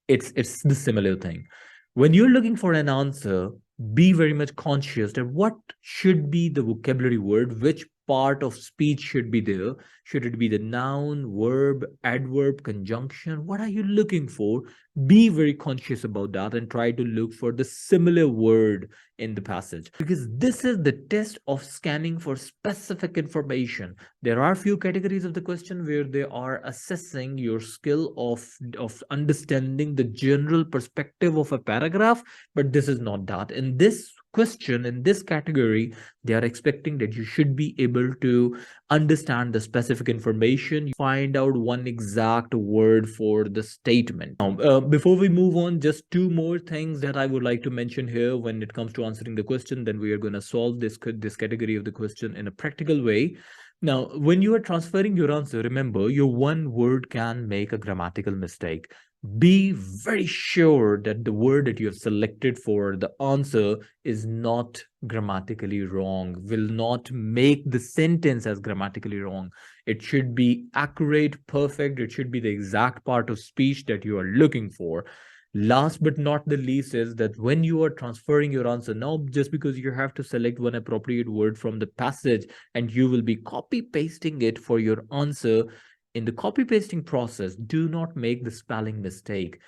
It's the similar thing. When you're looking for an answer, be very much conscious that what should be the vocabulary word, which part of speech should be there. Should it be the noun, verb, adverb, conjunction? What are you looking for? Be very conscious about that and try to look for the similar word in the passage, because this is the test of scanning for specific information. There are few categories of the question where they are assessing your skill of understanding the general perspective of a paragraph, but this is not that. In this question, in this category, they are expecting that you should be able to understand the specific information, find out one exact word for the statement. Before we move on, just two more things that I would like to mention here when it comes to answering the question. Then we are going to solve this category of the question in a practical way. Now, when you are transferring your answer, remember your one word can make a grammatical mistake. Be very sure that the word that you have selected for the answer is not grammatically wrong, will not make the sentence as grammatically wrong. It should be accurate, perfect. It should be the exact part of speech that you are looking for. Last but not the least is that when you are transferring your answer, now just because you have to select one appropriate word from the passage and you will be copy pasting it for your answer, in the copy pasting process, do not make the spelling mistake.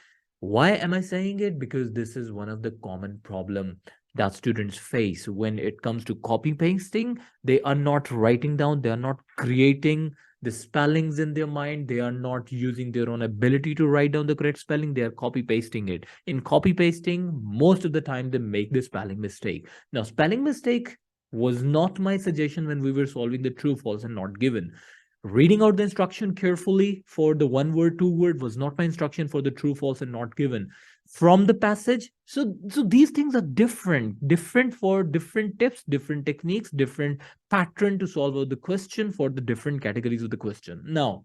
Why am I saying it? Because this is one of the common problem that students face when it comes to copy pasting. They are not writing down, they are not creating the spellings in their mind, they are not using their own ability to write down the correct spelling, they are copy pasting it. In copy pasting, most of the time they make the spelling mistake. Now, spelling mistake was not my suggestion when we were solving the true, false, and not given. Reading out the instruction carefully for the one word, two word was not my instruction for the true, false, and not given from the passage. So these things are different for different tips, different techniques, different pattern to solve out the question for the different categories of the question. Now,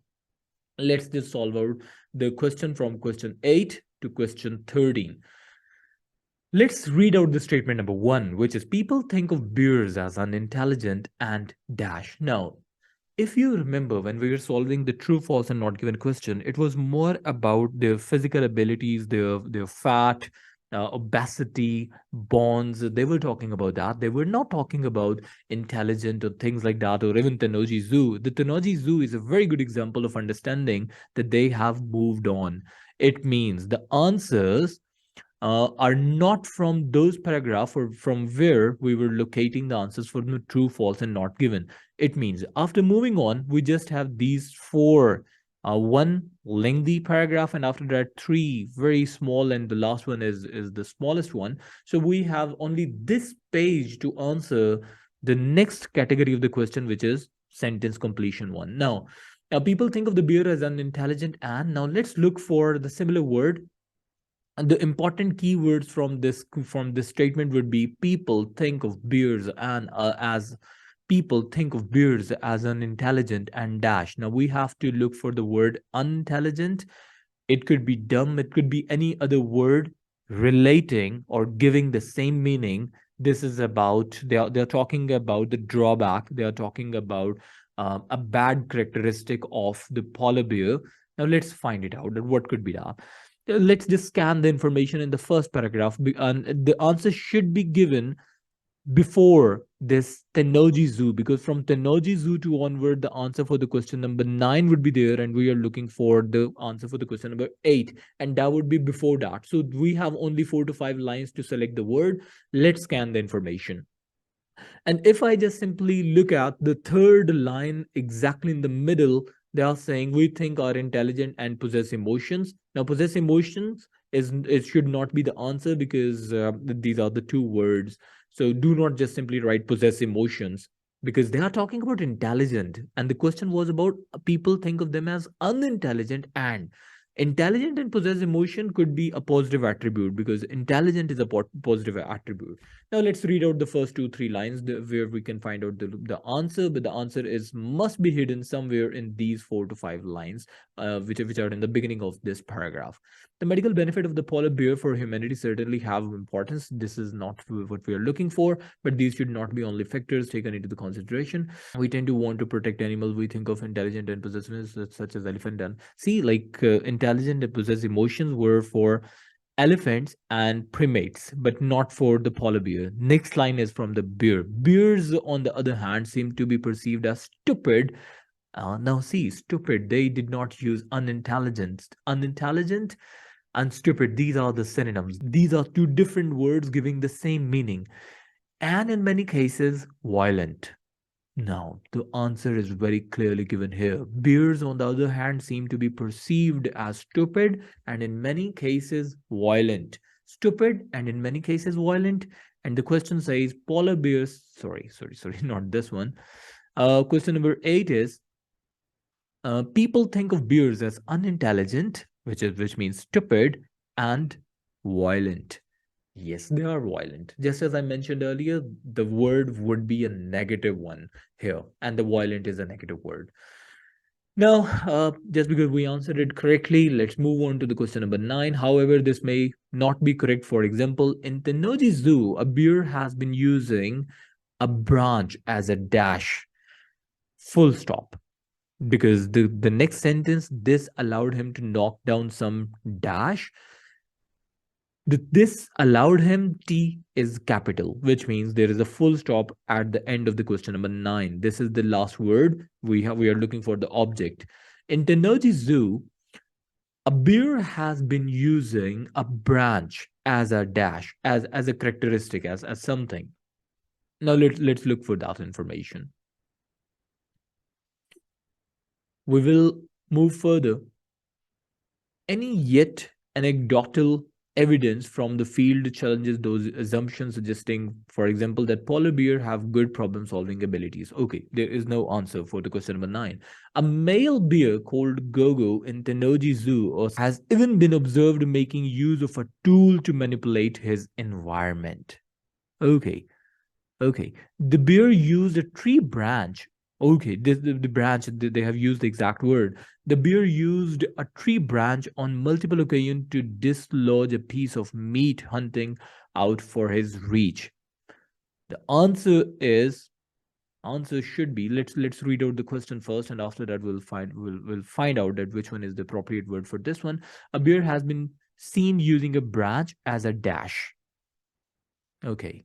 let's just solve out the question from question 8 to question 13. Let's read out the statement number 1, which is people think of bears as unintelligent and dash. Now, if you remember, when we were solving the true, false, and not given question, it was more about their physical abilities, their fat, obesity, bonds. They were talking about that. They were not talking about intelligent or things like that, or even Tenoji Zoo. The Tenoji Zoo is a very good example of understanding that they have moved on. It means the answers are not from those paragraph or from where we were locating the answers for the true, false, and not given. It means after moving on, we just have these four, one lengthy paragraph, and after that three very small, and the last one is the smallest one. So we have only this page to answer the next category of the question, which is sentence completion one. Now people think of the beer as unintelligent, and now let's look for the similar word. And the important keywords from this statement would be people think of beers and as people think of beers as unintelligent and dash. Now we have to look for the word unintelligent. It could be dumb, it could be any other word relating or giving the same meaning. This is about, they're talking about the drawback, they are talking about a bad characteristic of the polar bear. Now let's find it out, that what could be that. Let's just scan the information in the first paragraph, and the answer should be given before this Tennoji Zoo, because from Tennoji Zoo to onward, the answer for the question number 9 would be there, and we are looking for the answer for the question number 8, and that would be before that. So we have only 4 to 5 lines to select the word. Let's scan the information. And if I just simply look at the third line exactly in the middle, they are saying we think are intelligent and possess emotions. Now, possess emotions is it should not be the answer, because these are the two words. So do not just simply write possess emotions, because they are talking about intelligent, and the question was about people think of them as unintelligent. And intelligent and possess emotion could be a positive attribute, because intelligent is a positive attribute. Now let's read out the first 2 3 lines where we can find out the answer, but the answer is must be hidden somewhere in these 4 to 5 lines, which are in the beginning of this paragraph. The medical benefit of the polar bear for humanity certainly have importance. This is not what we are looking for, but these should not be only factors taken into the consideration. We tend to want to protect animals. We think of intelligent and possessiveness such as elephant and see like intelligent and possess emotions were for elephants and primates, but not for the polar bear. Next line is from the bear. Bears, on the other hand, seem to be perceived as stupid. Now, see, stupid. They did not use unintelligent. Unintelligent and stupid. These are the synonyms. These are two different words giving the same meaning, and in many cases, violent. Now, the answer is very clearly given here. Bears, on the other hand, seem to be perceived as stupid and in many cases violent. Stupid and in many cases violent. And the question says polar bears, sorry, not this one. Question number 8 is people think of bears as unintelligent, which means stupid and violent. Yes, they are violent. Just as I mentioned earlier, the word would be a negative one here, and the violent is a negative word. Now, just because we answered it correctly, let's move on to the question number 9. However, this may not be correct. For example, in Tennoji Zoo, a bear has been using a branch as a dash, full stop. Because the next sentence, this allowed him to knock down some dash. This allowed him, T is capital, which means there is a full stop at the end of the question number 9. This is the last word. We are looking for the object. In Tennoji Zoo, a bear has been using a branch as a dash, as a characteristic, as something. Now let's look for that information. We will move further. Any yet anecdotal evidence from the field challenges those assumptions, suggesting, for example, that polar bear have good problem solving abilities. Okay, there is no answer for the question number 9. A male bear called Gogo in Tennoji Zoo has even been observed making use of a tool to manipulate his environment. Okay, okay. The bear used a tree branch. Okay, the branch, they have used the exact word. The bear used a tree branch on multiple occasions to dislodge a piece of meat hunting out for his reach. The answer should be, let's read out the question first, and after that we'll find out that which one is the appropriate word for this one. A bear has been seen using a branch as a dash. Okay.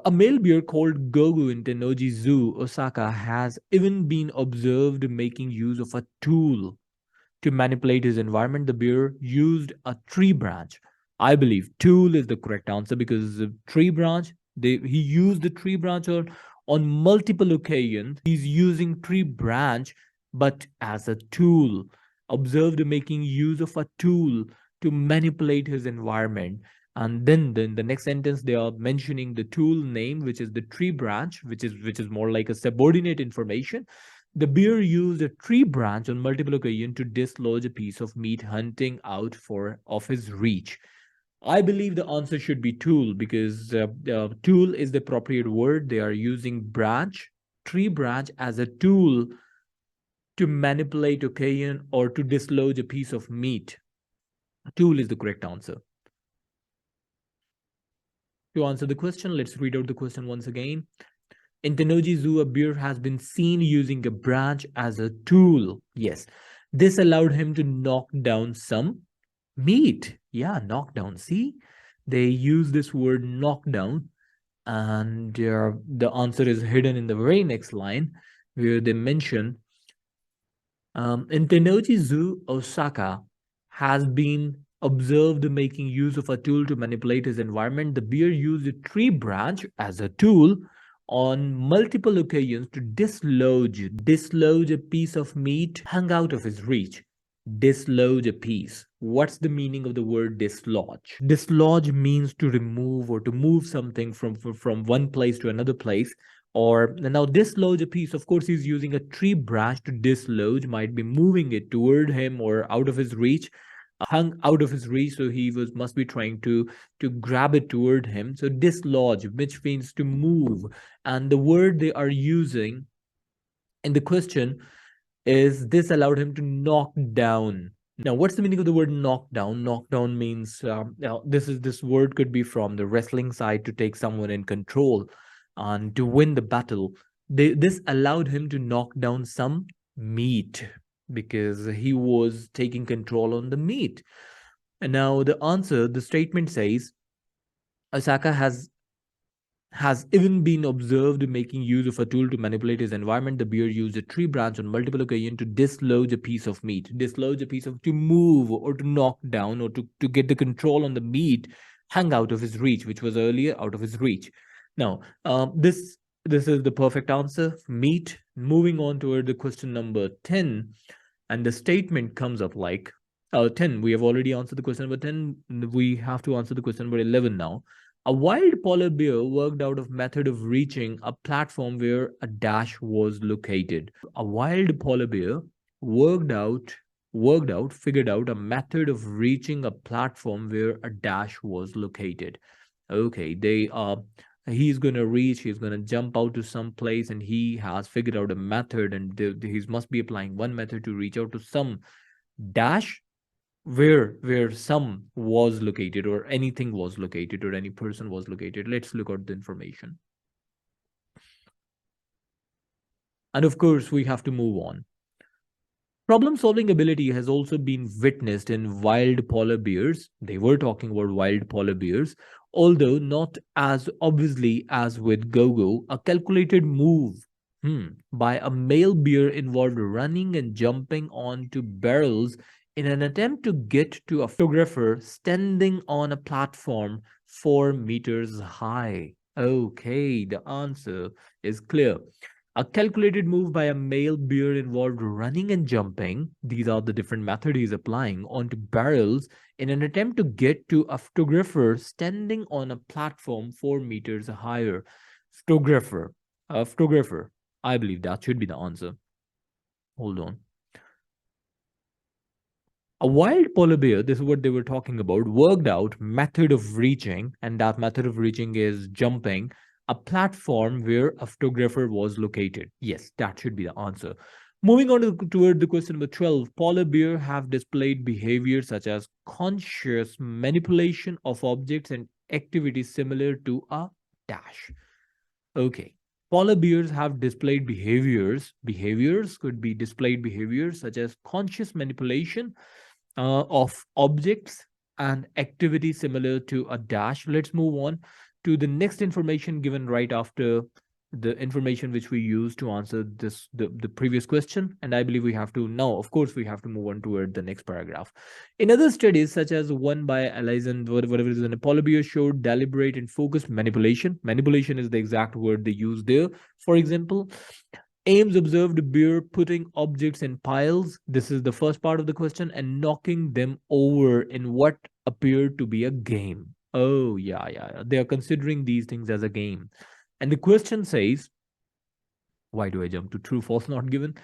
A male bear called Gogu in Tennoji Zoo, Osaka, has even been observed making use of a tool to manipulate his environment. The bear used a tree branch. I believe tool is the correct answer because the tree branch, he used the tree branch on multiple occasions. He's using tree branch, but as a tool. Observed making use of a tool to manipulate his environment. And then the next sentence, they are mentioning the tool name, which is the tree branch, which is more like a subordinate information. The bear used a tree branch on multiple occasions to dislodge a piece of meat hunting out of his reach. I believe the answer should be tool because tool is the appropriate word. They are using branch, tree branch as a tool to manipulate occasion or to dislodge a piece of meat. Tool is the correct answer. To answer the question, let's read out the question once again. In Tennoji Zoo, a bear has been seen using a branch as a tool. Yes, this allowed him to knock down some meat. Yeah, knock down. See, they use this word knock down, and the answer is hidden in the very next line where they mention in Tennoji Zoo, Osaka has been observed making use of a tool to manipulate his environment. The bear used a tree branch as a tool on multiple occasions to dislodge a piece of meat hung out of his reach. Dislodge a piece. What's the meaning of the word dislodge? Dislodge means to remove or to move something from one place to another place. Or now dislodge a piece, of course, he's using a tree branch to dislodge, might be moving it toward him or out of his reach, hung out of his reach, so he must be trying to grab it toward him. So dislodge, which means to move, and the word they are using in the question is this allowed him to knock down. Now, what's the meaning of the word knockdown? Knockdown means now this word could be from the wrestling side, to take someone in control and to win the battle. This allowed him to knock down some meat because he was taking control on the meat. And now the statement says Osaka has even been observed making use of a tool to manipulate his environment. The bear used a tree branch on multiple occasions to dislodge a piece of meat, to move or to knock down or to get the control on the meat hang out of his reach, which was earlier out of his reach. Now, this is the perfect answer, meat. Moving on toward the question number 10, and the statement comes up like 10. We have already answered the question number 10. We have to answer the question number 11 now. A wild polar bear worked out a method of reaching a platform where a dash was located. A wild polar bear worked out, figured out a method of reaching a platform where a dash was located. Okay, he's gonna reach, he's gonna jump out to some place, and he has figured out a method, and he must be applying one method to reach out to some dash where some was located, or anything was located, or any person was located. Let's look at the information. And of course, we have to move on. Problem solving ability has also been witnessed in wild polar bears. They were talking about wild polar bears, although not as obviously as with Gogo. A calculated move by a male bear involved running and jumping onto barrels in an attempt to get to a photographer standing on a platform 4 meters high. Okay, the answer is clear. A calculated move by a male bear involved running and jumping. These are the different methods he's applying onto barrels in an attempt to get to a photographer standing on a platform 4 meters higher. Photographer. A photographer. I believe that should be the answer. Hold on. A wild polar bear, this is what they were talking about, worked out method of reaching, and that method of reaching is jumping a platform where a photographer was located. Yes, that should be the answer. Moving on toward the question number 12, polar bear have displayed behaviors such as conscious manipulation of objects and activities similar to a dash. Okay. Polar bears have displayed behaviors. Behaviors could be displayed behaviors such as conscious manipulation of objects and activity similar to a dash. Let's move on to the next information given right after the information which we used to answer the previous question. And I believe we have to now, of course, we have to move on toward the next paragraph. In other studies, such as one by Elyson, whatever it is, an polar bear showed deliberate and focused manipulation. Manipulation is the exact word they use there. For example, Ames observed a bear putting objects in piles. This is the first part of the question, and knocking them over in what appeared to be a game. Oh, yeah. They are considering these things as a game. And the question says, why do I jump to true, false, not given?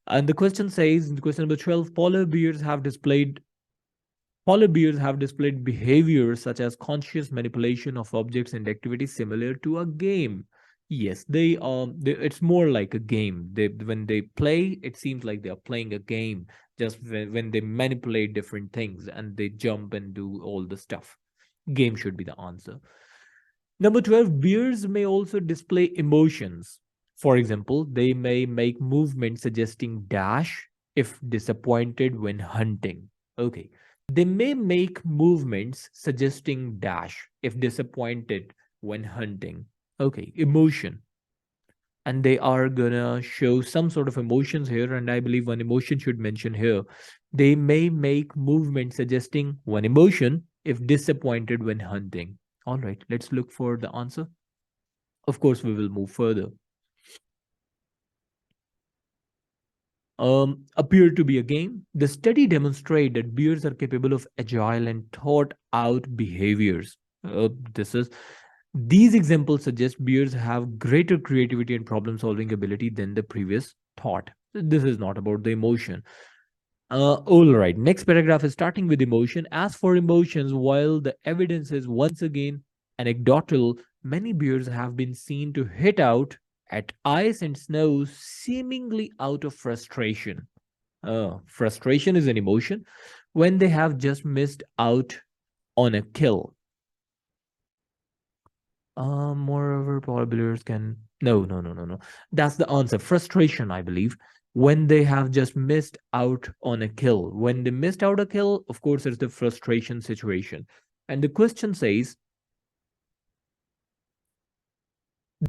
And the question says, in question number 12, polar bears have displayed behaviors such as conscious manipulation of objects and activities similar to a game. Yes, it's more like a game. When they play, it seems like they are playing a game. Just when they manipulate different things and they jump and do all the stuff. Game should be the answer. Number 12, bears may also display emotions. For example, they may make movements suggesting dash if disappointed when hunting. Okay. They may make movements suggesting dash if disappointed when hunting. Okay, emotion. And they are gonna show some sort of emotions here, and I believe one emotion should mention here. They may make movements suggesting one emotion if disappointed when hunting. All right, let's look for the answer. Of course, we will move further. Appear to be a game. The study demonstrated that bears are capable of agile and thought out behaviors. These examples suggest bears have greater creativity and problem solving ability than the previous thought. This is not about the emotion. All right. Next paragraph is starting with emotion. As for emotions, while the evidence is once again anecdotal, many bears have been seen to hit out at ice and snow, seemingly out of frustration. Frustration is an emotion when they have just missed out on a kill. Moreover, polar can. No, no, no, no, no. That's the answer. Frustration, I believe. When they have just missed out on a kill. When they missed out a kill, of course, it's the frustration situation. And the question says,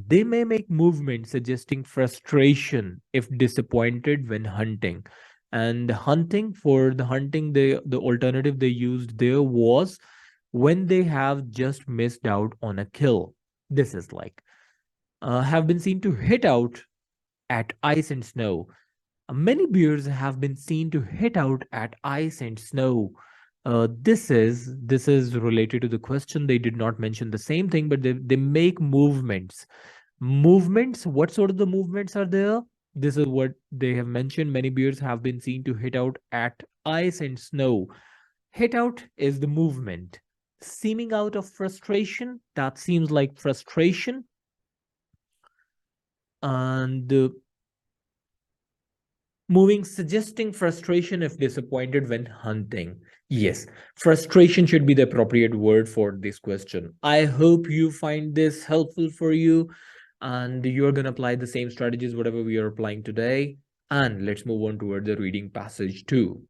they may make movements suggesting frustration if disappointed when hunting. And hunting, for the hunting, the alternative they used there was when they have just missed out on a kill. This is like have been seen to hit out at ice and snow. Many bears have been seen to hit out at ice and snow. This is related to the question. They did not mention the same thing, but they make movements. Movements. What sort of the movements are there? This is what they have mentioned. Many bears have been seen to hit out at ice and snow. Hit out is the movement. Seeming out of frustration. That seems like frustration. And moving, suggesting frustration if disappointed when hunting. Yes, frustration should be the appropriate word for this question. I hope you find this helpful for you and you're going to apply the same strategies, whatever we are applying today. And let's move on toward the reading passage 2.